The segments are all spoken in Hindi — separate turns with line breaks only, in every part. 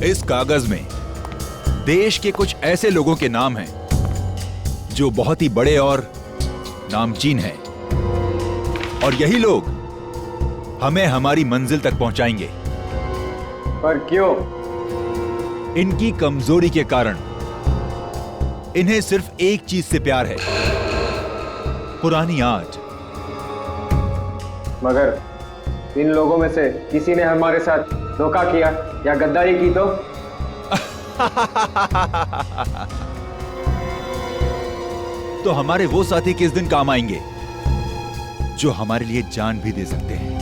इस कागज में देश के कुछ ऐसे लोगों के नाम हैं जो बहुत ही बड़े और नामचीन हैं, और यही लोग हमें हमारी मंजिल तक पहुंचाएंगे।
पर क्यों?
इनकी कमजोरी के कारण इन्हें सिर्फ एक चीज से प्यार है, पुरानी आर्ट।
मगर इन लोगों में से किसी ने हमारे साथ धोखा किया या गद्दारी की तो?
तो हमारे वो साथी किस दिन काम आएंगे जो हमारे लिए जान भी दे सकते हैं।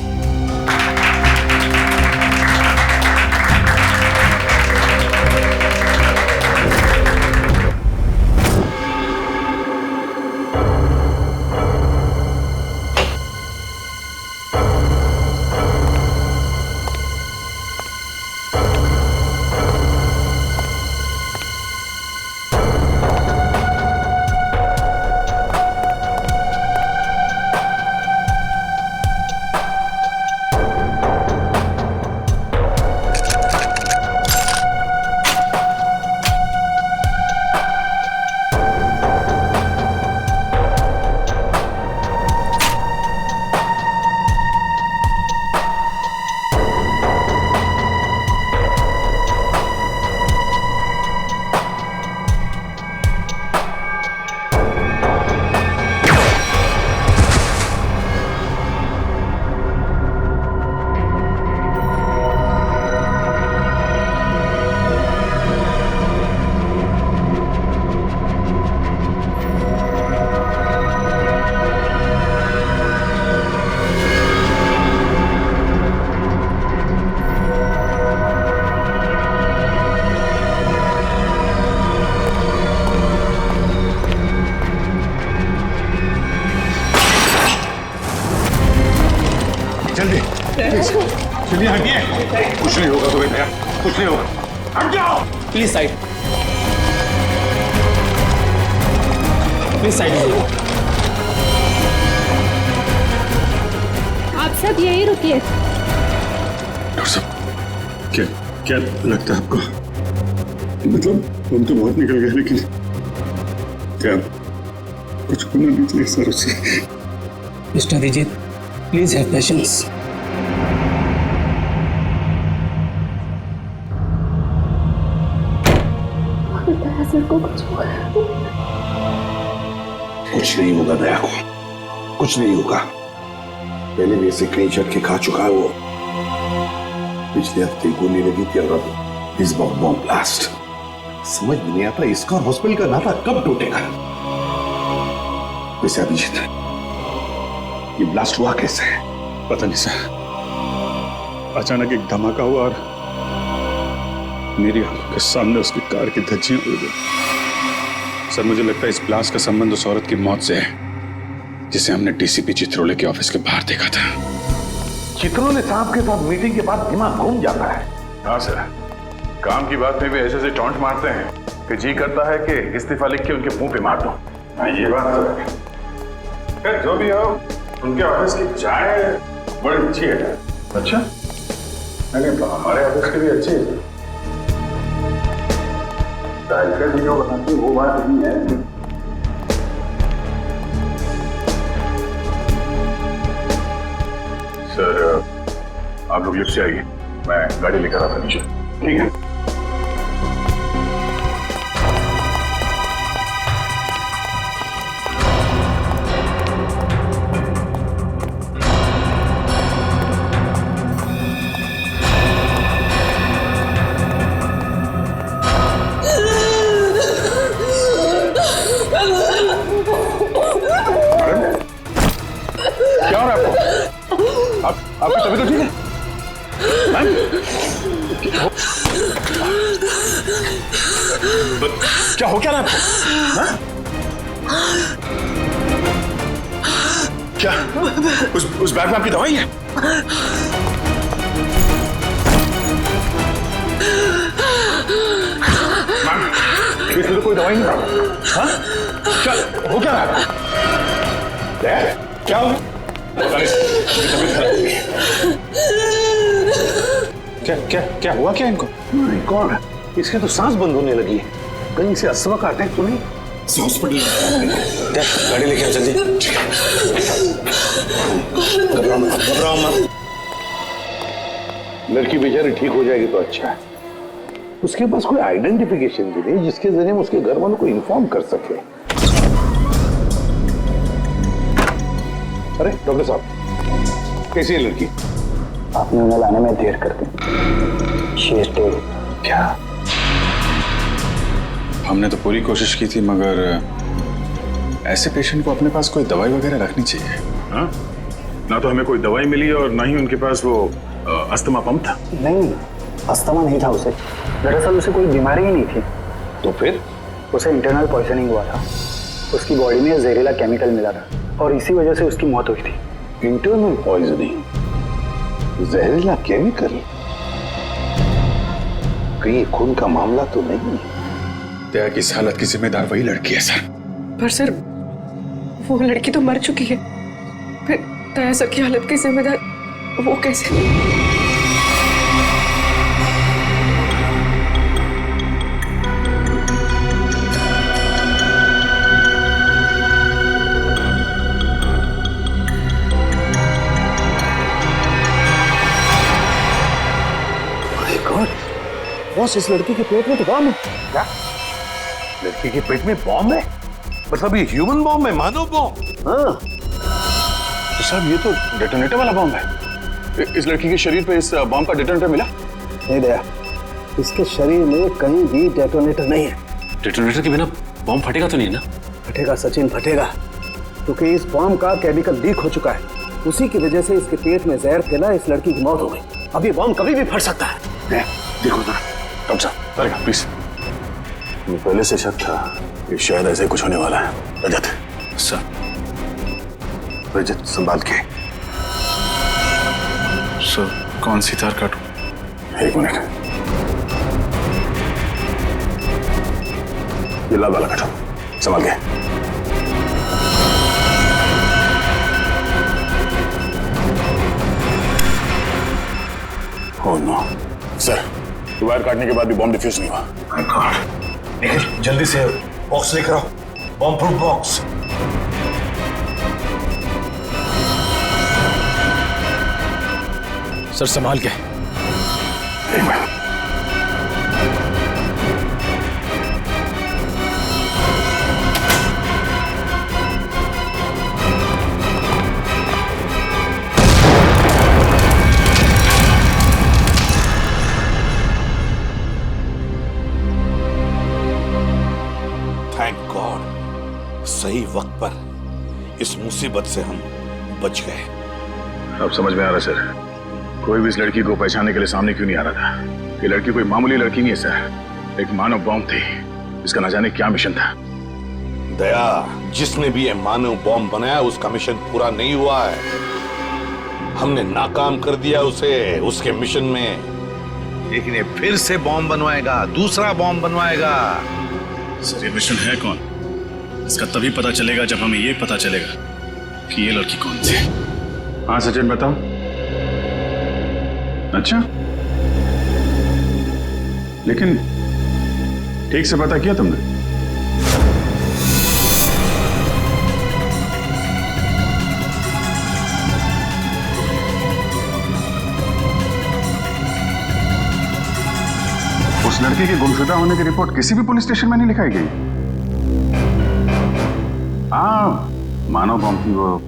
चलिए हटिए। कुछ नहीं होगा तुम्हें भैया, कुछ नहीं होगा। हट जाओ
प्लीज साइड, प्लीज साइड।
आप सब यही रुकिए।
डॉक्टर साहब, क्या लगता है आपको? मतलब हम तो बहुत निकल गए, लेकिन क्या कुछ होना नहीं चाहिए सर उसे?
Mister Abhijit, please have patience.
कुछ नहीं होगा दया को, कुछ नहीं होगा। पहले भी ऐसे कई झटके खा चुका है वो। पिछले हफ्ते गोली लगी थी और अब इस बार बॉम्ब ब्लास्ट। समझ में नहीं आता इसका और हॉस्पिटल का नाता कब टूटेगा। वैसे अभिजीत, ये ब्लास्ट हुआ कैसे? पता नहीं सर, अचानक एक धमाका हुआ और मेरी आंखों के सामने उसकी कार की धज्जियां उड़ गई। सर मुझे लगता है इस ब्लास्ट का संबंध उस औरत की मौत से है जिसे हमने डीसीपी चित्रोले के ऑफिस के बाहर देखा था।
चित्रोले साहब के साथ मीटिंग के बाद दिमाग घूम जाता है।
हाँ सर, काम की बात में भी ऐसे टॉन्ट मारते हैं कि जी करता है कि इस्तीफा लिख के उनके मुंह पे मार दो।
हाँ ये बात तो है। जो भी हो, उनके ऑफिस की चाय बड़ी अच्छी है। अच्छा? नहीं तो हमारे ऑफिस की भी अच्छी है। चाय का जो बनाती वो बात नहीं है।
सर आप लोग लिफ्ट से आइए, मैं गाड़ी लेकर आता नीचे।
ठीक है।
क्या हो रहा है आपको? आपकी तबीयत तो ठीक है? क्या हो क्या रहा है आपको? क्या उस बैग में आपकी दवाई है? मैम, इसमें तो कोई दवाई नहीं। हाँ? क्या हो क्या रहा है? क्या हो?
क्या क्या क्या हुआ क्या इनको?
नहीं, कौन है? इसके तो सांस बंद होने लगी है। कहीं से अस्थमा का अटैक तो नहीं?
हॉस्पिटल गाड़ी लेके आओ जल्दी। घबराओ मत।
लड़की बेचारी ठीक हो जाएगी तो अच्छा है। उसके पास कोई आइडेंटिफिकेशन भी नहीं जिसके जरिए हम उसके घर वालों को इन्फॉर्म कर सके। अरे डॉक्टर साहब, कैसी है लड़की?
आपने उन्हें लाने में देर कर दी। She is dead.
क्या?
हमने तो पूरी कोशिश की थी, मगर ऐसे पेशेंट को अपने पास कोई दवाई वगैरह रखनी चाहिए।
हाँ? ना तो हमें कोई दवाई मिली और ना ही उनके पास वो अस्थमा पंप था।
नहीं, अस्थमा नहीं था उसे। दरअसल उसे कोई बीमारी ही नहीं थी।
तो फिर?
उसे इंटरनल पॉइजनिंग हुआ था। उसकी बॉडी में जहरीला केमिकल मिला था और इसी वजह से उसकी मौत हुई थी।
Internal poisoning? जहरीला केमिकल? कहीं खून का मामला तो नहीं?
दया की इस हालत की जिम्मेदार वही लड़की है सर।
पर सर, वो लड़की तो मर चुकी है। फिर दया सर की हालत की जिम्मेदार वो कैसे?
बॉस, इस लड़की के पेट में तो बॉम्ब है। क्या? लड़की के पेट में बॉम्ब है? मतलब ये ह्यूमन बॉम्ब है, मानव बॉम्ब? हाँ।
तो साहब ये तो डेटोनेटर वाला बॉम्ब है। इस लड़की के शरीर पे इस बॉम्ब का डेटोनेटर मिला?
नहीं दया, इसके शरीर में कहीं भी डेटोनेटर नहीं है।
डेटोनेटर के बिना बॉम्ब फटेगा तो नहीं ना?
फटेगा सचिन, फटेगा, क्योंकि इस बॉम्ब का केमिकल लीक हो चुका है। उसी की वजह से इसके पेट में जहर फैला, इस लड़की की मौत हो गई। अब ये बॉम्ब कभी भी फट सकता है।
देखो जरा।
डॉक्टर साहब, अरे प्लीज।
मुझे पहले से शक था कि शायद ऐसे कुछ होने वाला है। रजत
सर।
रजत, संभाल के।
सर, कौन सी तार काटूं?
एक मिनट। ये लाल वाला काटो, संभाल के। Oh no.
सर, वायर काटने के बाद भी बॉम्ब डिफ्यूज नहीं हुआ।
My God. निखिल, जल्दी से बॉक्स लेकर आओ, बॉम्ब प्रूफ बॉक्स।
सर संभाल के।
एक मिनट।
थैंक गॉड, सही वक्त पर इस मुसीबत से हम बच गए।
अब समझ में आ रहा सर, कोई भी इस लड़की को पहचानने के लिए सामने क्यों नहीं आ रहा था। ये लड़की कोई मामूली लड़की नहीं है सर, एक मानव बॉम्ब थी। इसका न जाने क्या मिशन था।
दया, जिसने भी ये मानव बॉम्ब बनाया उसका मिशन पूरा नहीं हुआ है। हमने नाकाम कर दिया उसे उसके मिशन में।
लेकिन ये फिर से बॉम्ब बनवाएगा, दूसरा बॉम्ब बनवाएगा।
सर, ये मिशन है कौन? इसका तभी पता चलेगा जब हमें ये पता चलेगा कि ये लड़की कौन थी। हाँ सचिन, बताओ। अच्छा, लेकिन ठीक से पता किया तुमने? उस लड़की के गुमशुदा होने की रिपोर्ट किसी भी पुलिस स्टेशन में नहीं लिखाई गई। हाँ, मानव बॉम्ब थी वो।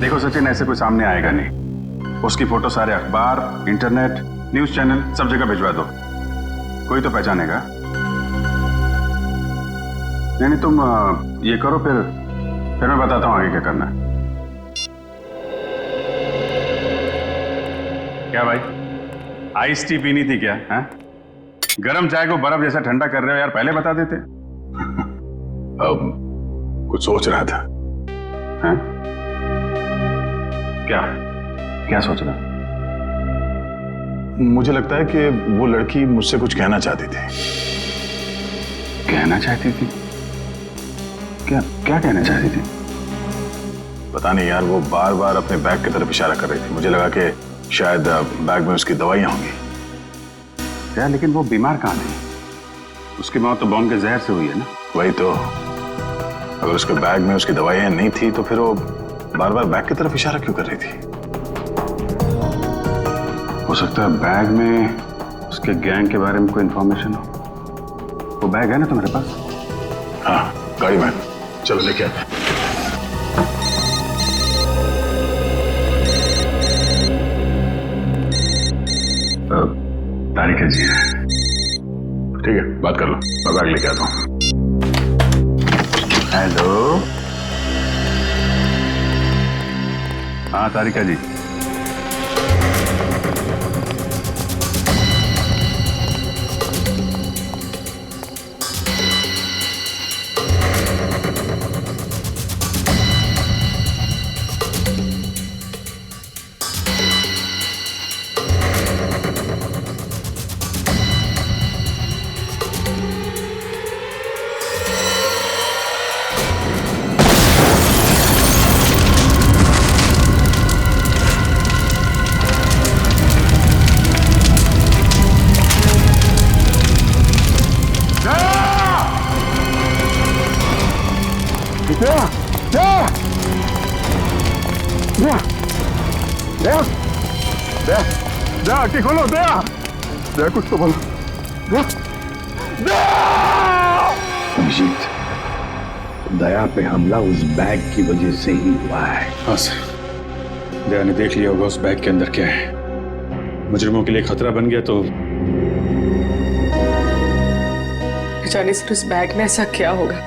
देखो सचिन, ऐसे कोई सामने आएगा नहीं। उसकी फोटो सारे अखबार, इंटरनेट, न्यूज चैनल सब जगह भिजवा दो, कोई तो पहचानेगा। नहीं तुम ये करो, फिर मैं बताता हूँ आगे क्या करना है। क्या भाई, आइस टी पीनी थी क्या? हाँ? गरम चाय को बर्फ जैसा ठंडा कर रहे हो यार, पहले बता देते।
अब कुछ सोच रहा था।
हाँ? क्या क्या सोच रहा?
मुझे लगता है कि वो लड़की मुझसे कुछ कहना चाहती थी।
कहना चाहती थी? क्या क्या कहना चाहती थी?
पता नहीं यार, वो बार बार अपने बैग की तरफ इशारा कर रही थी। मुझे लगा कि शायद बैग में उसकी दवाइयां होंगी।
क्या, लेकिन वो बीमार कहाँ थी? उसकी मौत तो बॉम्ब के जहर से हुई है ना।
वही तो, अगर उसके बैग में उसकी दवाइयां नहीं थी तो फिर वो बार बार बैग की तरफ इशारा क्यों कर रही थी?
हो सकता है बैग में उसके गैंग के बारे में कोई इंफॉर्मेशन हो। वो बैग है ना तुम्हारे पास?
हाँ, गाड़ी में। चलो लेके आते हैं।
तारिका जी है।
ठीक है, बात कर लो, मैं बैग लेके आता हूँ।
हेलो। हाँ तारिका जी।
आंखें खोलो, दया दया, कुछ तो बोलो।
अभिजीत, दया पे हमला उस बैग की वजह से ही हुआ है।
हाँ सर, दया ने देख लिया होगा उस बैग के अंदर क्या है। मुजरिमों के लिए खतरा बन गया तो।
जाने सर उस बैग में ऐसा क्या होगा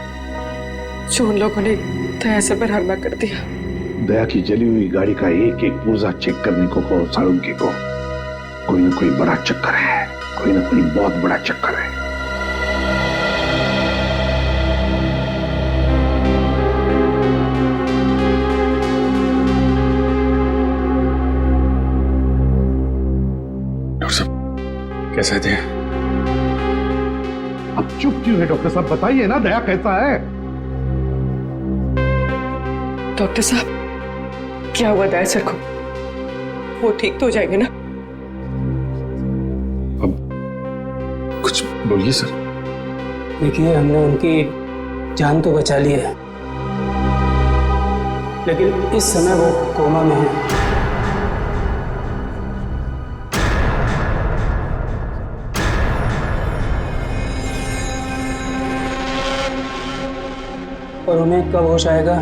जो उन लोगों ने दया से बरहरमा कर दिया।
दया की जली हुई गाड़ी का एक एक पुर्जा चेक करने को कहो साळुंखे को। कोई ना कोई बड़ा चक्कर है, कोई ना कोई बहुत बड़ा चक्कर है।
डॉक्टर साहब कैसे थे?
अब चुप क्यों है डॉक्टर साहब? बताइए ना, दया कैसा है?
डॉक्टर साहब, क्या हुआ दया सर को? वो ठीक तो हो जाएंगे ना?
अब कुछ बोलिए सर।
देखिए, हमने उनकी जान तो बचा ली है, लेकिन इस समय वो कोमा में है। और उन्हें कब होश आएगा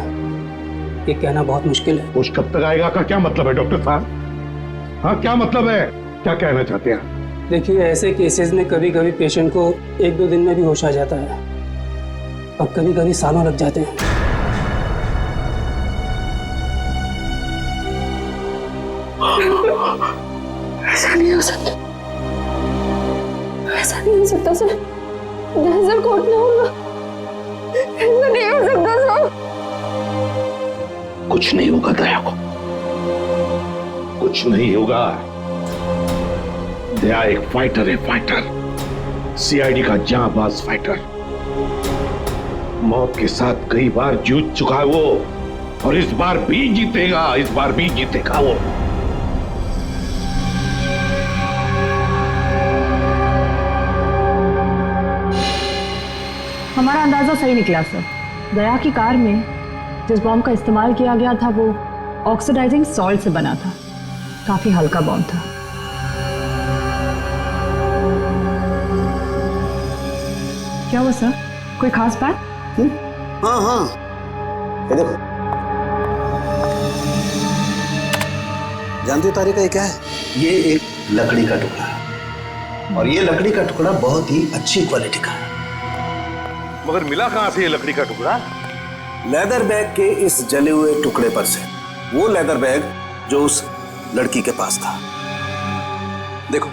ये कहना बहुत मुश्किल है।
होश कब तक आएगा का क्या मतलब है डॉक्टर साहब? हाँ, क्या मतलब है? क्या कहना चाहते हैं?
देखिए, ऐसे केसेस में कभी कभी पेशेंट को 1-2 दिन में भी होश आ जाता है, और कभी कभी सालों लग जाते हैं।
ऐसा नहीं हो सकता, ऐसा नहीं हो सकता सर। नजर को उठना होगा, ऐसा नहीं हो सकता सर।
कुछ नहीं होगा दया को, कुछ नहीं होगा। दया एक फाइटर है, फाइटर, सीआईडी का जांबाज फाइटर। मौत के साथ कई बार जूझ चुका है वो, और इस बार भी जीतेगा, इस बार भी जीतेगा वो।
हमारा अंदाजा सही निकला सर। दया की कार में जिस बॉम्ब का इस्तेमाल किया गया था वो ऑक्सीडाइजिंग सॉल्ट से बना था। काफी हल्का बॉम्ब था। क्या हुआ सर, कोई खास बात?
हाँ हाँ, ये देखो। जानते हो तारिका ये क्या है? ये एक लकड़ी का टुकड़ा है, और ये लकड़ी का टुकड़ा बहुत ही अच्छी क्वालिटी का है।
मगर मिला कहां से ये लकड़ी का टुकड़ा?
लेदर बैग के इस जले हुए टुकड़े पर से। वो लेदर बैग जो उस लड़की के पास था। देखो,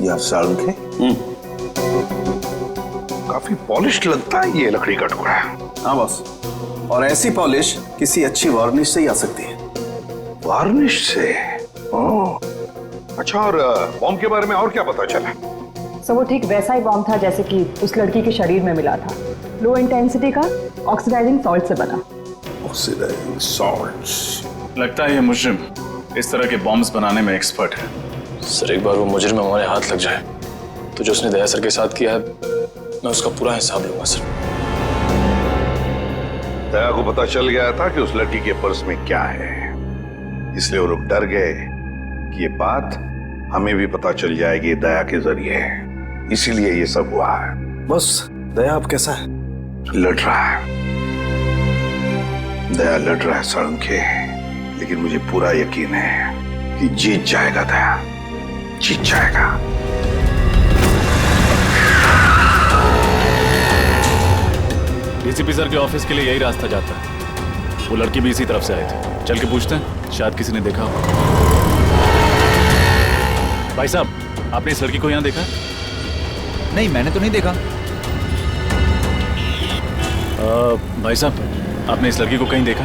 यार साळुंखे, काफी पॉलिश लगता है ये लकड़ी का टुकड़ा।
हाँ बॉस, और ऐसी पॉलिश किसी अच्छी वार्निश से ही आ सकती है।
वार्निश से? ओह, अच्छा। और बॉम्ब के बारे में और क्या पता चला?
सर वो ठीक वैसा ही बॉम्ब था जैसे कि उस लड़की के शरीर में मिला था। लो इंटेंसिटी का ऑक्सीडाइजिंग सॉल्ट से बना।
Oxidising salts.
लगता है ये मुजरिम इस तरह के बॉम्ब्स बनाने में एक्सपर्ट है।
सर एक बार वो मुजरिम हमारे हाथ लग जाए तो जो उसने दया सर के साथ किया है मैं उसका पूरा हिसाब लूंगा सर।
दया को पता चल गया था कि उस लड़की के पर्स में क्या है, इसलिए वो लोग डर गए कि ये बात हमें भी पता चल जाएगी दया के जरिए, इसीलिए ये सब हुआ है।
बस दया अब कैसा है?
लड़ रहा है, दया लड़ रहा है सालुंखे के, लेकिन मुझे पूरा यकीन है कि जीत जाएगा दया, जीत जाएगा।
डीसीपी सर के ऑफिस के लिए यही रास्ता जाता है। वो लड़की भी इसी तरफ से आई थी। चल के पूछते हैं, शायद किसी ने देखा हो। भाई साहब, आपने इस लड़की को यहाँ देखा?
नहीं, मैंने तो नहीं देखा।
भाई साहब, आपने इस लड़की को कहीं देखा?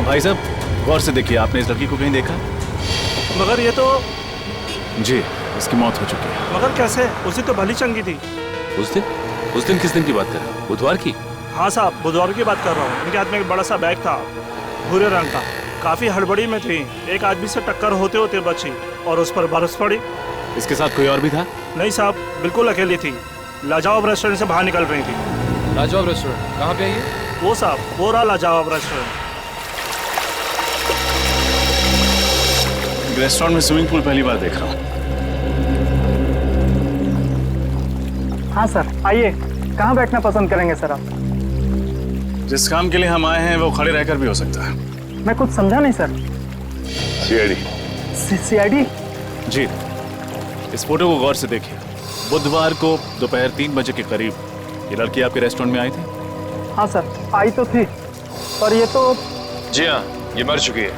भाई साहब, गौर से देखिए, आपने इस लड़की को कहीं देखा?
मगर ये तो
जी, इसकी मौत हो चुकी है।
मगर कैसे? उसी तो भली चंगी थी।
उस दिन किस दिन की बात कर रहे हैं? बुधवार की?
हाँ साहब, बुधवार की बात कर रहा हूँ। इनके हाथ में एक बड़ा सा बैग था, भूरे रंग का। काफी हड़बड़ी में थी, एक आदमी से टक्कर होते होते बची और उस पर बरस पड़ी।
इसके साथ कोई और भी था?
नहीं साहब, बिल्कुल अकेली थी। लाजवाब रेस्टोरेंट से बाहर निकल रही थी।
लाजवाब रेस्टोरेंट कहाँ पे है ये?
वो साहब, वो रहा लाजवाब रेस्टोरेंट।
रेस्टोरेंट में स्विमिंग पूल पहली बार देख रहा हूँ।
हाँ सर, आइए। कहाँ बैठना पसंद करेंगे सर आप?
जिस काम के लिए हम आए हैं वो खड़े रहकर भी हो सकता है।
मैं कुछ समझा नहीं सर। सीआईडी?
जी, इस फोटो को गौर से देखिए। बुधवार को दोपहर 3 बजे के करीब ये लड़की आपके रेस्टोरेंट में आई थी?
हाँ सर, आई तो थी, पर ये तो...
जी हाँ, ये मर चुकी है।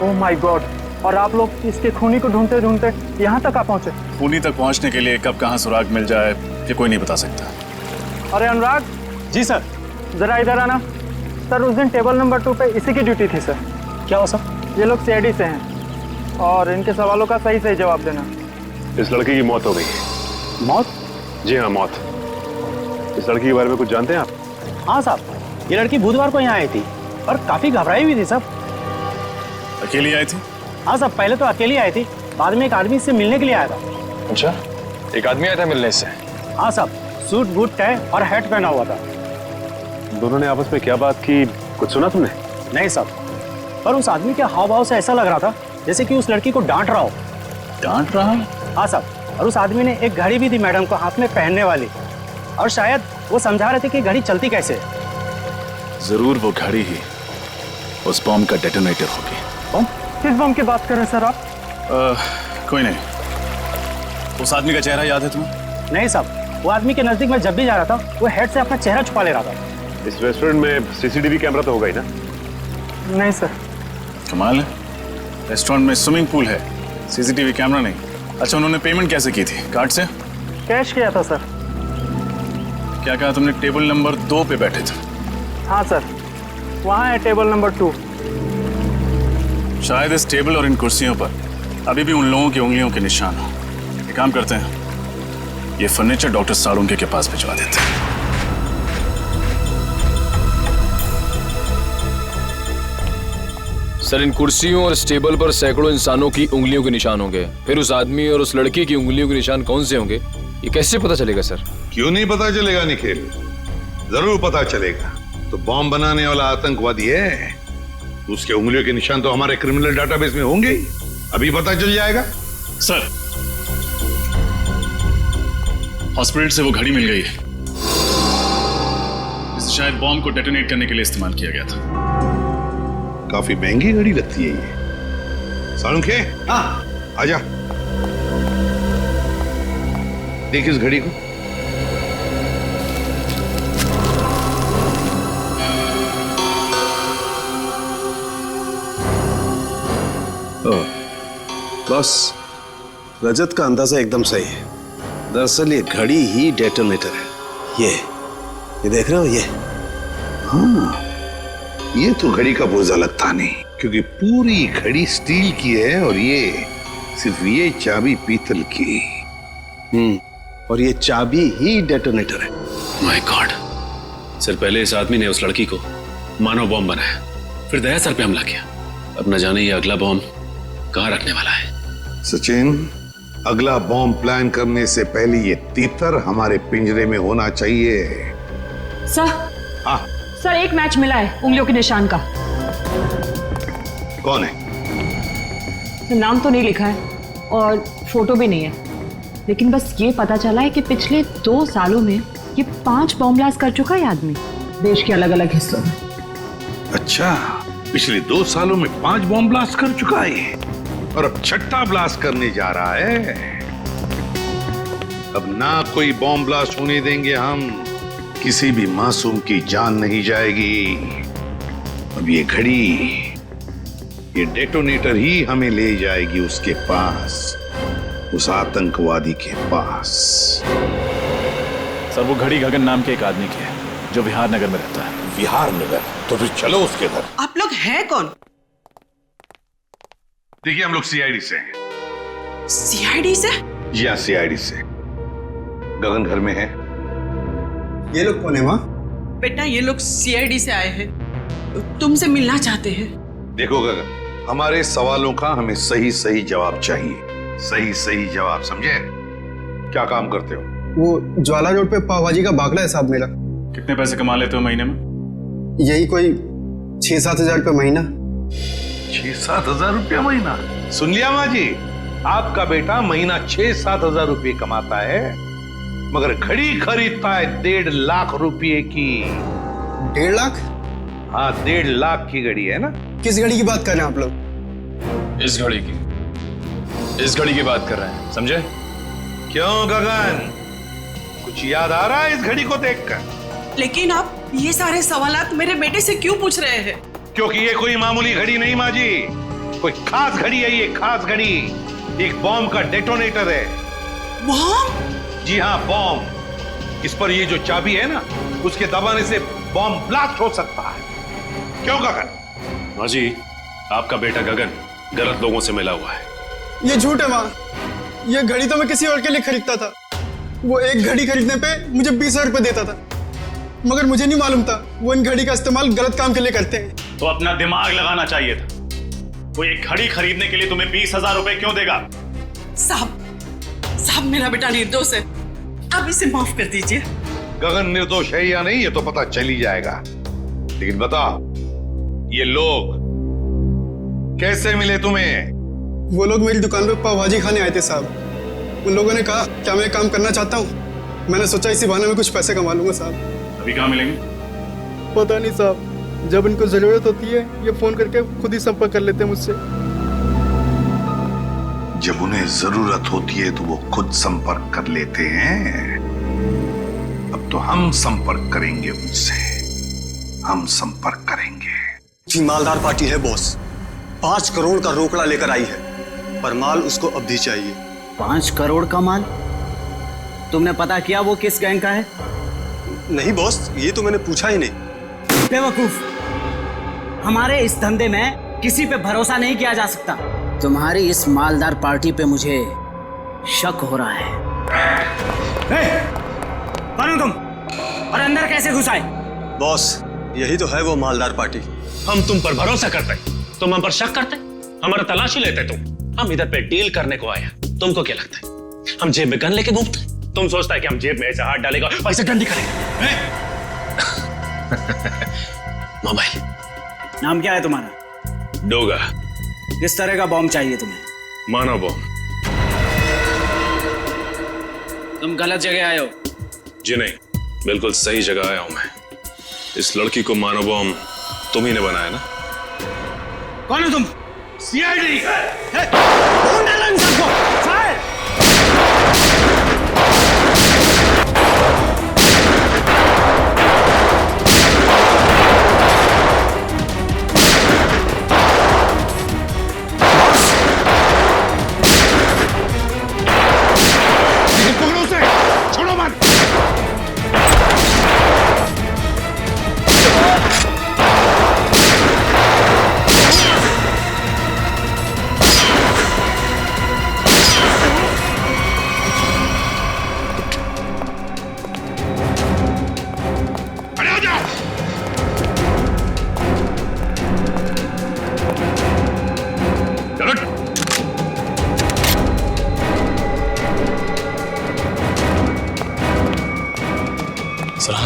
Oh my God! और आप लोग इसके खूनी को ढूंढते ढूंढते यहाँ तक आ पहुँचे?
खूनी तक पहुँचने के लिए कब कहाँ सुराग मिल जाए ये कोई नहीं बता सकता।
अरे अनुराग। जी सर। जरा इधर आना। सर, उस दिन टेबल नंबर 2 पे इसी की ड्यूटी थी सर। क्या हो सर? ये लोग सीआईडी से हैं और इनके सवालों का सही सही जवाब देना।
इस लड़की की मौत हो गई।
मौत?
जी हाँ, मौत। इस लड़की के बारे में कुछ जानते हैं आप?
हाँ साहब, ये लड़की बुधवार को यहाँ आई थी और काफी घबराई हुई थी साहब।
अकेली आई थी?
हाँ साहब, पहले तो अकेली आई थी, बाद में एक आदमी से मिलने के लिए आया था।
अच्छा, एक आदमी आया था मिलने से?
हाँ साहब, सूट बूट टाई और हैट पहना हुआ था।
दोनों ने आपस में क्या बात की, कुछ सुना तुमने?
नहीं साहब, पर उस आदमी के हाव भाव से ऐसा लग रहा था जैसे कि उस लड़की को डांट रहा हो।
डांट रहा?
हाँ साहब, और उस आदमी ने एक घड़ी भी दी मैडम को हाथ में पहनने वाली, और शायद वो समझा रहे थे कि घड़ी चलती कैसे है।
जरूर वो घड़ी ही उस बॉम्ब का डेटोनेटर होगी।
बम? किस बम की बात कर रहे हैं सर आप?
कोई नहीं। उस आदमी का चेहरा याद है तुम्हें?
नहीं साहब, वो आदमी के नजदीक मैं जब भी जा रहा था वो हेड से अपना चेहरा छुपा ले रहा था।
इस रेस्टोरेंट में सीसीटीवी कैमरा तो होगा ही ना?
नहीं सर।
कमाल है, रेस्टोरेंट में स्विमिंग पूल है, सीसीटीवी कैमरा नहीं। अच्छा, उन्होंने पेमेंट कैसे की थी? कार्ड से?
कैश किया था सर।
क्या कहा तुमने? टेबल नंबर 2 पे बैठे थे?
हाँ सर, वहाँ है टेबल नंबर 2।
शायद इस टेबल और इन कुर्सियों पर अभी भी उन लोगों की उंगलियों के निशान हो। एक काम करते हैं, ये फर्नीचर डॉक्टर सालुंखे के पास भिजवा देते हैं।
सर, इन कुर्सियों और इस टेबल पर सैकड़ों इंसानों की उंगलियों के निशान होंगे, फिर उस आदमी और उस लड़की की उंगलियों के निशान कौन से होंगे, ये कैसे पता चलेगा सर?
क्यों नहीं पता चलेगा निखिल, जरूर पता चलेगा। तो बॉम्ब बनाने वाला आतंकवादी है, उसके उंगलियों के निशान तो हमारे क्रिमिनल डाटाबेस में होंगे ही, अभी पता चल जाएगा।
सर, हॉस्पिटल से वो घड़ी मिल गई है, जिसे शायद बॉम्ब को डेटोनेट करने के लिए इस्तेमाल किया गया था।
काफी महंगी घड़ी लगती है ये। सालुंखे, हाँ आजा, देख इस घड़ी को।
बस, रजत का अंदाजा एकदम सही है। दरअसल ये घड़ी ही डेटोनेटर है। ये देख रहे हो ये?
हाँ, ये तो घड़ी का पुर्जा लगता नहीं, क्योंकि पूरी घड़ी स्टील की है और ये सिर्फ ये चाबी पीतल की।
और ये चाबी ही डेटोनेटर है।
My God. सर, पहले इस आदमी ने उस लड़की को मानव बॉम्ब बनाया, फिर दया सर पे हमला किया। अब न जाने ये अगला बॉम्ब कहाँ रखने वाला है।
सचिन, अगला बॉम्ब प्लान करने से पहले ये तीतर हमारे पिंजरे में होना चाहिए।
सर।
हाँ
सर, एक मैच मिला है उंगलियों के निशान का।
कौन है?
नाम तो नहीं लिखा है और फोटो भी नहीं है, लेकिन बस ये पता चला है कि पिछले 2 सालों में ये 5 बॉम्ब ब्लास्ट कर चुका है आदमी, देश के अलग अलग हिस्सों में।
अच्छा, पिछले 2 सालों में 5 बॉम्ब ब्लास्ट कर चुका है और अब 6ठा ब्लास्ट करने जा रहा है। अब ना कोई बॉम्ब ब्लास्ट होने देंगे हम, किसी भी मासूम की जान नहीं जाएगी। अब ये घड़ी, ये डेटोनेटर ही हमें ले जाएगी उसके पास, उस आतंकवादी के पास।
सर, वो घड़ी गगन नाम के एक आदमी की है जो विहार नगर में रहता है।
विहार नगर? तो फिर चलो उसके घर।
आप लोग हैं कौन?
देखिए, हम लोग सीआईडी से हैं।
सीआईडी से?
जी हाँ, सीआईडी से। गगन घर में है।
ये लोग कौन है माँ?
बेटा, ये लोग सीआईडी से आए हैं, तुमसे मिलना चाहते हैं।
देखो गगन, हमारे सवालों का हमें सही सही जवाब चाहिए। सही सही जवाब, समझे? क्या काम करते हो?
वो ज्वाला रोड पे पाव भाजी का बागला है साहब मेरा।
कितने पैसे कमा लेते हो महीने में?
यही कोई 6-7 हजार रुपये महीना।
6-7 हजार रुपया महीना? सुन लिया माँ जी, आपका बेटा महीना 6-7 हजार रुपये कमाता है, मगर घड़ी खरीदता है 1.5 लाख रुपये की।
1.5 लाख?
हाँ, 1.5 लाख की घड़ी है ना।
किस घड़ी की बात कर रहे हैं आप लोग?
इस घड़ी की, इस घड़ी की बात कर रहे हैं, समझे?
क्यों गगन, कुछ याद आ रहा है इस घड़ी को देखकर?
लेकिन आप ये सारे सवालात मेरे बेटे से क्यों पूछ रहे हैं?
क्योंकि ये कोई मामूली घड़ी नहीं माँ जी, कोई खास घड़ी है। ये खास घड़ी एक बॉम्ब का डेटोनेटर है।
बॉम्ब?
जी हाँ, बॉम्ब। इस पर ये जो चाबी है ना, उसके दबाने से बॉम्ब ब्लास्ट हो सकता है। क्यों गगन?
माँ जी, आपका बेटा गगन गलत लोगों से मिला हुआ है।
ये झूठ है माँ, ये घड़ी तो मैं किसी और के लिए खरीदता था। वो एक घड़ी खरीदने पे मुझे 20,000 रुपये देता था, मगर मुझे नहीं मालूम था वो इन घड़ी का इस्तेमाल गलत काम के लिए करते हैं।
तो अपना दिमाग लगाना चाहिए था। वो एक घड़ी खरीदने के लिए तुम्हें 20,000 रुपए क्यों देगा?
साहब, मेरा बेटा निर्दोष है, आप इसे माफ कर दीजिए।
गगन निर्दोष है या नहीं ये तो पता चल ही जाएगा, लेकिन बताओ, ये लोग कैसे मिले तुम्हें?
वो लोग मेरी दुकान पे पाव भाजी खाने आए थे साहब। उन लोगों ने कहा क्या मैं काम करना चाहता हूँ। मैंने सोचा इसी बहाने में कुछ पैसे कमा लूंगा साहब।
अभी कहाँ मिलेंगे?
पता नहीं साहब, जब इनको जरूरत होती है ये फोन करके खुद ही संपर्क कर लेते हैं मुझसे।
जब उन्हें जरूरत होती है तो वो खुद संपर्क कर लेते हैं। अब तो हम संपर्क करेंगे उनसे, हम संपर्क करेंगे।
जी, मालदार पार्टी है बॉस, 5 करोड़ का रोकड़ा लेकर आई है, पर माल उसको अब भी चाहिए।
5 करोड़ का माल? तुमने पता किया वो किस गैंग का है?
नहीं बॉस, ये तो मैंने पूछा ही नहीं।
बेवकूफ, हमारे इस धंधे में किसी पे भरोसा नहीं किया जा सकता। तुम्हारी इस मालदार पार्टी पे मुझे शक हो रहा है। कौन हो तुम और अंदर कैसे घुस आए?
बॉस, यही तो है वो मालदार पार्टी।
हम तुम पर भरोसा करते, तुम हम पर शक करते, हमारा तलाशी लेते तुम। हम इधर पे डील करने को आए, तुमको क्या लगता है हम जेब में गन लेके घूमते? तुम सोचता है कि हम जेब में ऐसे हाथ डालेगा और ऐसे डंडी करेंगे? मोबाइल।
नाम क्या है तुम्हारा?
डोगा।
किस तरह का बॉम्ब चाहिए तुम्हें?
मानव बॉम्ब।
तुम गलत जगह आए हो।
जी नहीं, बिल्कुल सही जगह आया हूं मैं। इस लड़की को मानव बॉम्ब तुम ही ने बनाया ना?
कौन हो तुम?
सीआईडी।
कौन डाला इन सबको? फायर!
पकड़ो उसे, छोड़ो मत।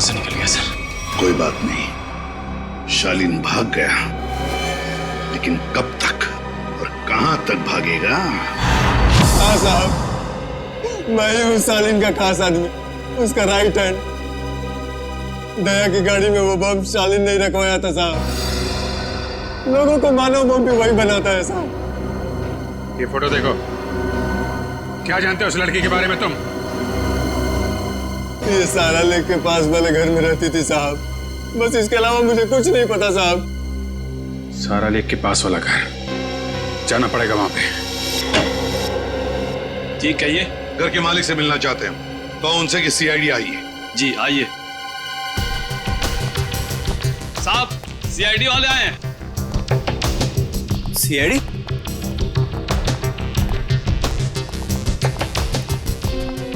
से निकल गया सर।
कोई बात नहीं, शालीन भाग गया, लेकिन कब तक और कहां तक भागेगा?
हाँ साहब, मैं ही हूँ शालीन का खास आदमी, उसका राइट हैंड। दया की गाड़ी में वो बम शालीन नहीं रखवाया था साहब। लोगों को मानव बम भी वही बनाता है साहब।
ये फोटो देखो, क्या जानते हो उस लड़की के बारे में तुम?
ये सारा लेक के पास वाले घर में रहती थी साहब, बस इसके अलावा मुझे कुछ नहीं पता साहब।
सारा लेक के पास वाला घर, जाना पड़ेगा वहां पे।
ठीक कहिए।
घर के मालिक से मिलना चाहते हैं तो उनसे कि सीआईडी आई है।
जी आइए। साहब, सीआईडी वाले आए हैं।
सीआईडी?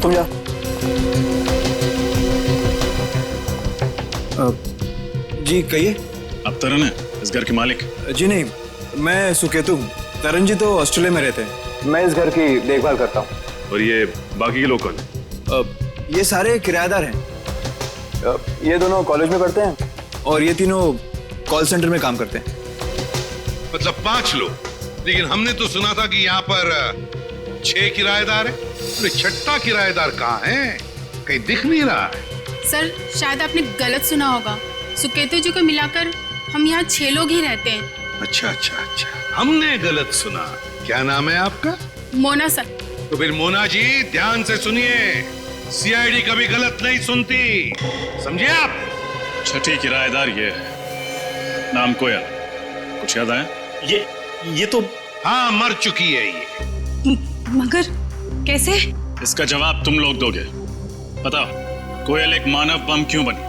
तुम जा। जी कहिए।
अब तरन है इस घर के मालिक?
जी नहीं, मैं सुकेतु हूँ। तरन जी तो ऑस्ट्रेलिया में रहते हैं। मैं इस घर की देखभाल करता हूँ।
और ये बाकी के लोग कौन हैं?
ये सारे किराएदार हैं। ये दोनों कॉलेज में पढ़ते हैं और ये तीनों कॉल सेंटर में काम करते हैं।
मतलब 5 लोग, लेकिन हमने तो सुना था कि यहाँ पर 6 किराएदार हैं। अरे छठा किराएदार कहाँ है? कहीं दिख नहीं रहा है।
सर, शायद आपने गलत सुना होगा। सुकेतु जी को मिलाकर हम यहाँ 6 लोग ही रहते हैं।
अच्छा अच्छा अच्छा, हमने गलत सुना। क्या नाम है आपका?
मोना सर।
तो फिर मोना जी ध्यान से सुनिए, सीआईडी कभी गलत नहीं सुनती, समझे आप?
छठी किराएदार ये है, नाम कोयल। कुछ याद आया?
ये तो
हाँ, मर चुकी है ये।
मगर कैसे?
इसका जवाब तुम लोग दोगे। बताओ, कोयल एक मानव बम क्यों बनी?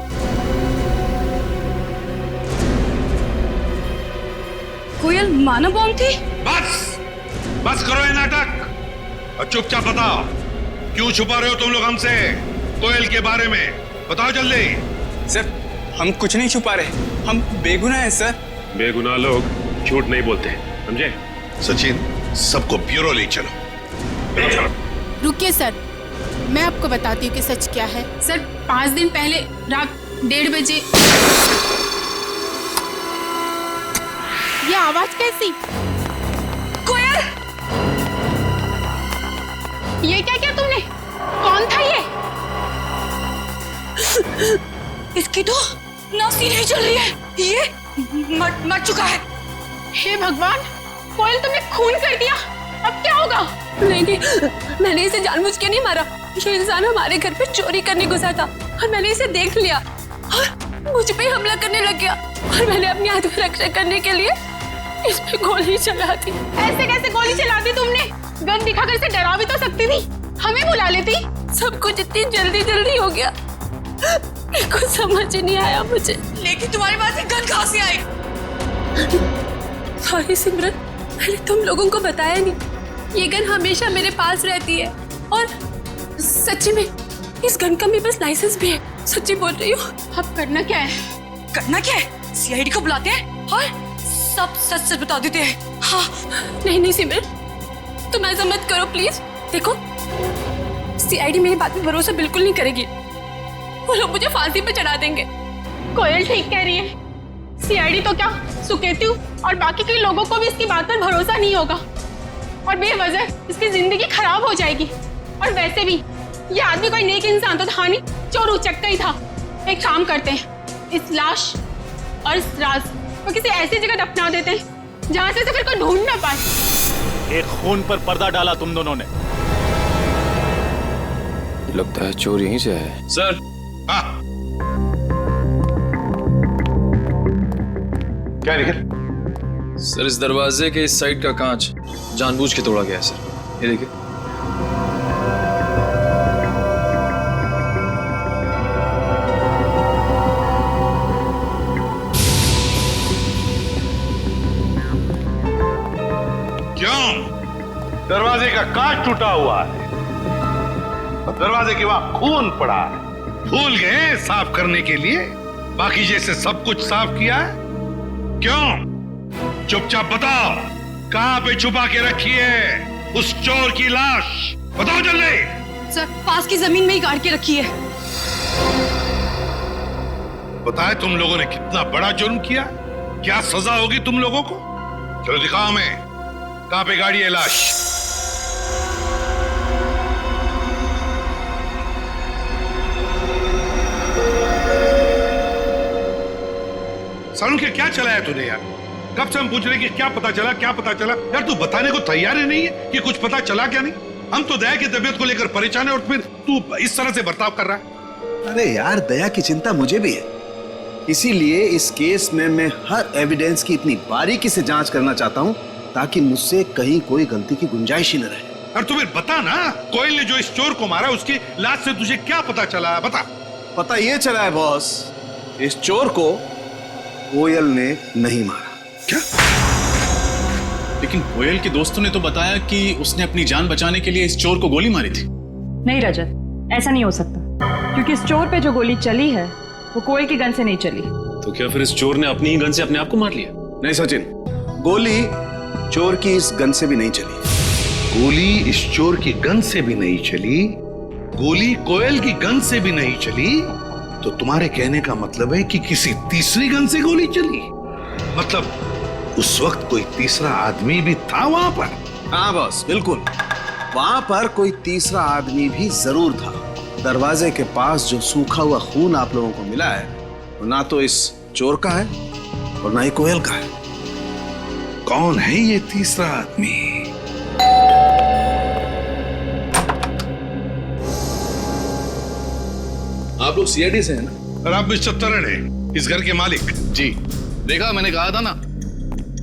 कोयल मानव बम थी?
बस करो ये नाटक और चुपचाप बताओ, क्यों छुपा रहे हो तुम लोग हमसे कोयल के बारे में? बताओ जल्दी।
सर, हम कुछ नहीं छुपा रहे, हम बेगुनाह हैं सर।
बेगुनाह लोग झूठ नहीं बोलते, समझे?
सचिन, सबको ब्यूरो ले चलो।
रुकिए सर, मैं आपको बताती हूँ कि सच क्या है। सर, 5 दिन पहले रात 1:30 बजे ये आवाज कैसी? कोयल! ये क्या किया तुमने? कौन था ये? इसकी तो नासी नहीं चल रही है, ये मर चुका है। हे भगवान, कोयल तुमने खून कर दिया, अब क्या होगा? नहीं, मैंने इसे जानबूझ के नहीं मारा। ये इंसान हमारे घर पे चोरी करने घुसा था और मैंने इसे देख लिया और मुझ पे हमला करने लग गया और मैंने अपनी आत्मरक्षा करने के लिए इस पे गोली चला दी। ऐसे कैसे गोली चला दी तुमने? गन दिखाकर इसे डरा भी तो सकती थी, हमें बुला लेती। सब कुछ इतनी जल्दी हो गया, कुछ समझ ही नहीं आया मुझे। लेकिन तुम्हारे पास गन कहाँ से आई? सॉरी सिमरन, मैंने तुम लोगों को बताया नहीं। ये गन हमेशा मेरे पास रहती है और सच्ची में इस गन का मेरे पास लाइसेंस भी है। सच्ची बोल रही हूँ। अब करना क्या है? करना क्या है? सीआईडी को बुलाते हैं और सब सच बता देते हैं। हाँ। नहीं सिमरन, तुम ऐसा मत करो प्लीज। देखो, सीआईडी मेरी बात में भरोसा बिल्कुल नहीं करेगी, वो लोग मुझे फांसी पे चढ़ा देंगे। कोयल ठीक कह रही है, सीआईडी तो क्या, सुकेतु और बाकी के लोगों को भी इसकी बात पर भरोसा नहीं होगा और बेवजह इसकी जिंदगी खराब हो जाएगी। और वैसे भी ये आदमी कोई नेक इंसान तो था नहीं, चोर उचक्का ही था। एक काम करते हैं, इस लाश और इस राज को किसी ऐसी जगह दफना देते हैं जहां से फिर कोई ढूंढ ना पाए।
एक खून पर पर्दा डाला तुम दोनों ने।
लगता है चोर यहीं से है।
सर।
क्या निकल?
सर, इस दरवाजे के इस साइड का कांच जानबूझ के तोड़ा गया है सर। ये देखिए।
दरवाजे का कांच टूटा हुआ है, दरवाजे के वहां खून पड़ा है। भूल गए साफ करने के लिए? बाकी जैसे सब कुछ साफ किया है? क्यों? चुपचाप बताओ, कहां पे छुपा के रखी है उस चोर की लाश? बताओ जल्दी।
सर, पास की जमीन में ही गाड़ के रखी है।
पता है तुम लोगों ने कितना बड़ा जुर्म किया? क्या सजा होगी तुम लोगों को? चलो दिखाओ हमें, कहां पे गाड़ी है लाश? सालू के क्या चलाया तूने यार? कब से हम पूछ रहे कि क्या पता चला, क्या पता चला? यार तू बताने को तैयार ही नहीं है कि कुछ पता चला क्या नहीं? हम तो दया की तबीयत को लेकर परेशान है और फिर तू इस तरह से बर्ताव कर रहा है।
अरे यार, दया की चिंता मुझे भी है, इसीलिए इस केस में मैं हर एविडेंस की इतनी बारीकी से जांच करना चाहता हूं ताकि मुझसे कहीं कोई गलती की गुंजाइश ही न रहे।
और तू फिर बता ना, कोयल ने जो इस चोर को मारा उसकी लाश से तुझे क्या पता चला? बता।
पता ये चला है बॉस, इस चोर को कोयल ने नहीं मारा।
क्या?
लेकिन कोयल के दोस्तों ने तो बताया कि उसने अपनी जान बचाने के लिए इस चोर को गोली मारी थी।
नहीं रजत, ऐसा नहीं हो सकता, क्योंकि इस चोर पे जो गोली चली है वो कोयल की गन से नहीं चली।
तो क्या फिर इस चोर ने अपनी ही गन से अपने आप को मार लिया?
नहीं सचिन, गोली चोर की इस गन से भी नहीं चली।
गोली इस चोर की गन से भी नहीं चली, गोली कोयल की गन से भी नहीं चली, तो तुम्हारे कहने का मतलब है कि किसी तीसरी गन से गोली चली? मतलब उस वक्त कोई तीसरा आदमी भी था वहां पर?
हाँ बॉस, बिल्कुल, वहां पर कोई तीसरा आदमी भी जरूर था। दरवाजे के पास जो सूखा हुआ खून आप लोगों को मिला है वो ना तो इस चोर का है और ना ही कोयल का है।
कौन है ये तीसरा आदमी?
आप लोग सीआईडी से हैं ना?
और आप मिस्टर तरन हैं, इस घर के मालिक?
जी, देखा, मैंने कहा था ना।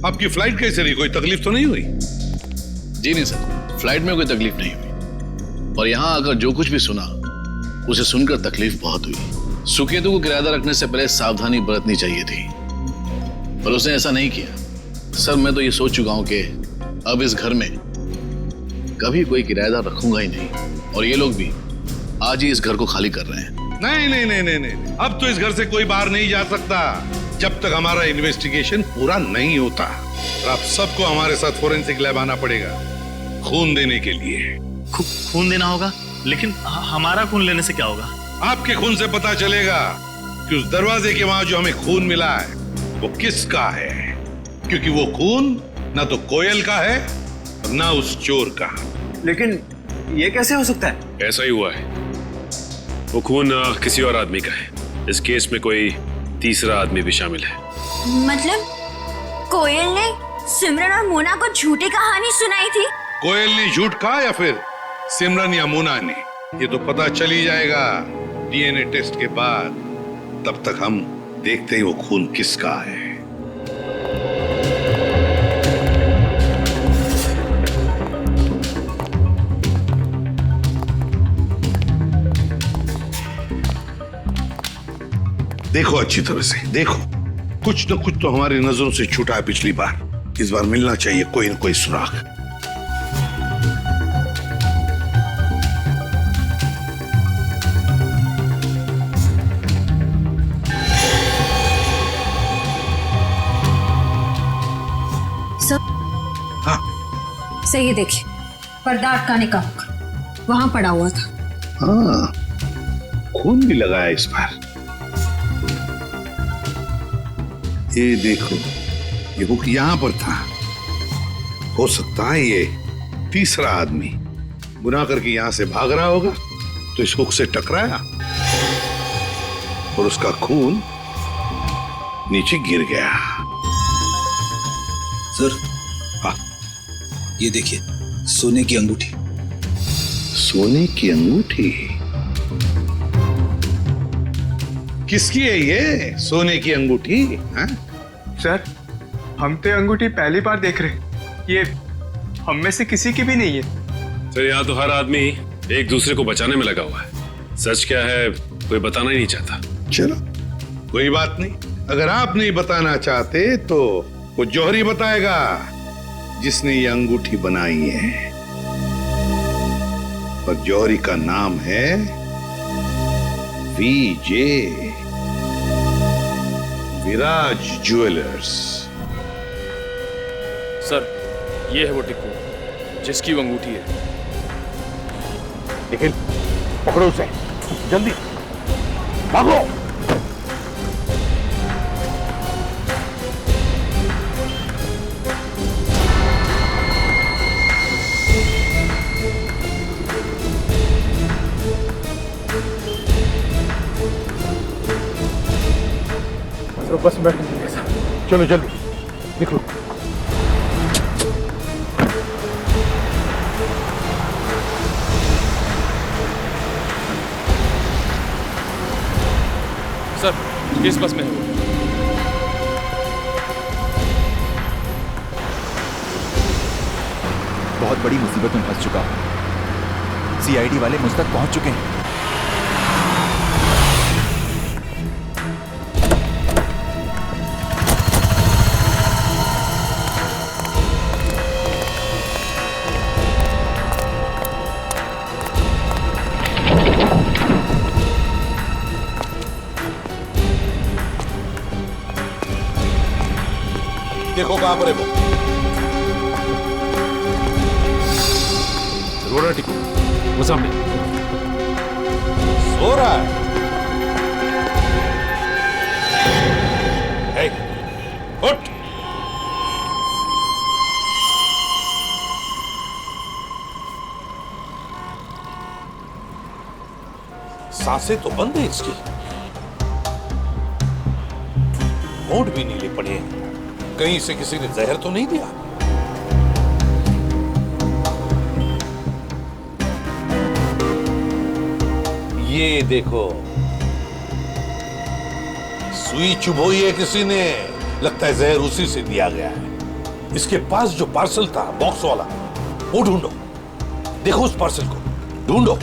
आपकी फ्लाइट कैसे रही? कोई तकलीफ तो नहीं हुई?
जी नहीं सर, फ्लाइट में कोई तकलीफ नहीं हुई, और यहाँ आकर जो कुछ भी सुना उसे सुनकर तकलीफ बहुत हुई। सुकेतु को किराएदार रखने से पहले सावधानी बरतनी चाहिए थी, पर उसने ऐसा नहीं किया। सर, मैं तो ये सोच चुका हूं कि अब इस घर में कभी कोई किराएदार रखूंगा ही नहीं, और ये लोग भी आज ही इस घर को खाली कर रहे हैं।
नहीं नहीं नहीं नहीं नहीं, अब तो इस घर से कोई बाहर नहीं जा सकता जब तक हमारा इन्वेस्टिगेशन पूरा नहीं होता। और आप सबको हमारे साथ फोरेंसिक लैब आना पड़ेगा खून देने के लिए।
खून देना होगा? लेकिन हमारा खून लेने से क्या होगा?
आपके खून से पता चलेगा कि उस दरवाजे के वहां जो हमें खून मिला है वो किसका है, क्योंकि वो खून ना तो कोयल का है और ना उस चोर का।
लेकिन ये कैसे हो सकता है?
ऐसा ही हुआ है, वो खून किसी और आदमी का है। इस केस में कोई तीसरा आदमी भी शामिल है।
मतलब कोयल ने सिमरन और मोना को झूठी कहानी सुनाई थी?
कोयल ने झूठ कहा या फिर सिमरन या मोना ने, ये तो पता चल ही जाएगा डीएनए टेस्ट के बाद। तब तक हम देखते हैं वो खून किसका है। देखो अच्छी तरह से देखो, कुछ न कुछ तो हमारी नजरों से छूटा है पिछली बार। इस बार मिलना चाहिए कोई न कोई सुराग।
हाँ। सही है, देखिए पर्दा अटकाने का वहां पड़ा हुआ था।
हाँ, खून भी लगाया इस बार। ये देखो, ये हुक यहां पर था। हो सकता है ये तीसरा आदमी गुनाह करके यहां से भाग रहा होगा, तो इस हुक से टकराया और उसका खून नीचे गिर गया।
सर,
हाँ,
ये देखिए, सोने की अंगूठी।
सोने की अंगूठी? किसकी है ये सोने की अंगूठी? हाँ?
सर, हम तो अंगूठी पहली बार देख रहे हैं। ये हम में से किसी की भी नहीं है।
सर, यहाँ तो हर आदमी एक दूसरे को बचाने में लगा हुआ है। सच क्या है कोई बताना ही नहीं चाहता।
चलो कोई बात नहीं, अगर आप नहीं बताना चाहते तो वो जौहरी बताएगा जिसने ये अंगूठी बनाई है। और जौहरी का नाम है वीजे, विराज ज्वेलर्स।
सर, ये है वो टिक्कू जिसकी वो अंगूठी है।
लेकिन पकड़ो उसे, जल्दी भागो।
तो बस में बैठने दीजिए साहब। चलो जल्दी निकलो।
सर इस बस में है।
बहुत बड़ी मुसीबत में फंस चुका हूं। सीआईडी वाले मुझ तक पहुंच चुके हैं।
देखो कहां पर है वो।
रोना टिको, वो सामने
सो रहा है। हे, उठ। सांसें तो बंद है इसकी, होंठ भी नीले पड़े हैं। कहीं से किसी ने जहर तो नहीं दिया? ये देखो, सुई चुभोई है किसी ने, लगता है जहर उसी से दिया गया है। इसके पास जो पार्सल था बॉक्स वाला, वो ढूंढो। देखो उस पार्सल को ढूंढो।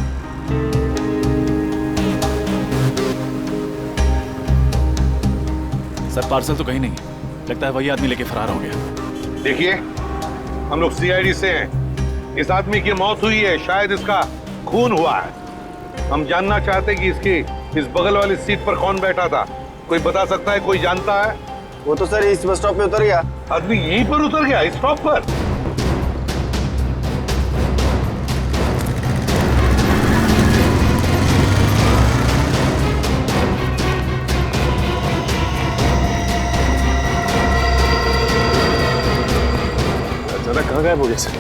सर पार्सल तो कहीं नहीं है, लगता है वही आदमी लेके फरार हो गया।
देखिए, हम लोग सीआईडी से हैं। इस आदमी की मौत हुई है, शायद इसका खून हुआ है। हम जानना चाहते हैं कि इसकी इस बगल वाली सीट पर कौन बैठा था। कोई बता सकता है? कोई जानता है?
वो तो सर इस बस स्टॉप पे उतर गया।
आदमी यहीं पर उतर गया, इस स्टॉप पर?
जरा कहाँ गायब हो गया सर?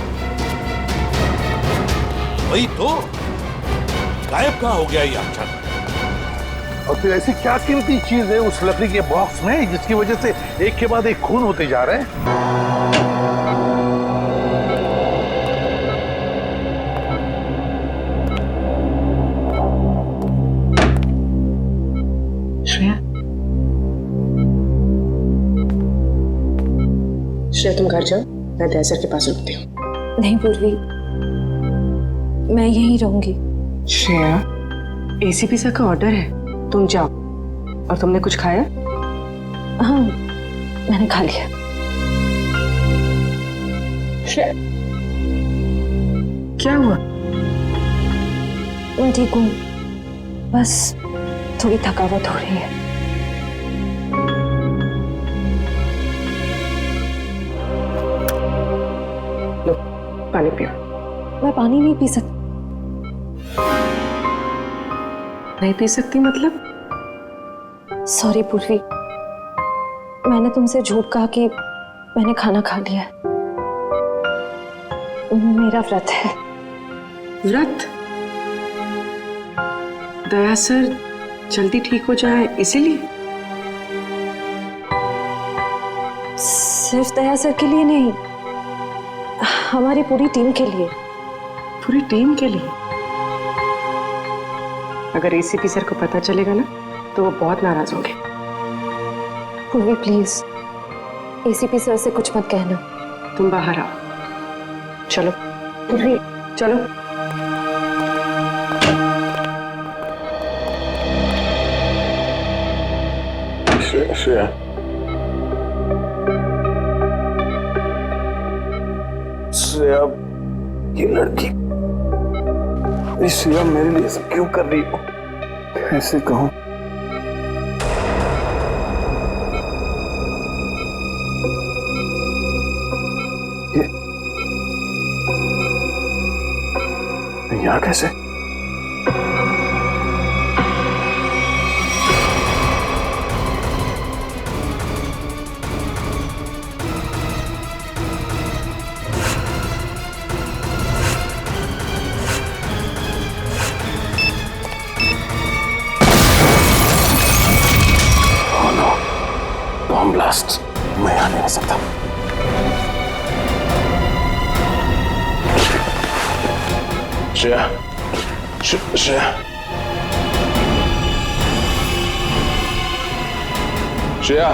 वही तो, गायब कहाँ हो गया ये अचानक? और फिर ऐसी क्या कीमती चीज है उस लकड़ी के बॉक्स में जिसकी वजह से एक के बाद एक खून होते जा रहे हैं?
श्रेया, श्रेया तुम घर जाओ, मैं दया सर के पास रुकती हूँ।
नहीं पूर्वी, मैं यहीं रहूंगी।
श्रेया, एसीपी सर का ऑर्डर है, तुम जाओ। और तुमने कुछ खाया?
हाँ, मैंने खा लिया।
श्रेया, क्या हुआ?
मैं ठीक हूँ, बस थोड़ी थकावट हो रही है।
लो, पानी पियो।
मैं पानी नहीं पी सकती।
नहीं पी सकती मतलब?
सॉरी पूर्वी, मैंने तुमसे झूठ कहा कि मैंने खाना खा लिया। मेरा व्रत है।
व्रत? दया सर जल्दी ठीक हो जाए इसीलिए?
सिर्फ दया सर के लिए नहीं, हमारी पूरी टीम के लिए।
पूरी टीम के लिए? अगर एसीपी सर को पता चलेगा ना तो वो बहुत नाराज होंगे।
पूर्वी प्लीज, एसीपी सर से कुछ मत कहना।
तुम बाहर आओ। चलो पूर्वी, चलो।
श्रेया, श्रेया, ये लड़की, श्रेया मेरे लिए सब क्यों कर रही हो? ऐसे कहो। यहाँ कैसे? बॉम्ब ब्लास्ट मैं यहाँ नहीं रह सकता। श्रेया, श्रेया, श्रेया,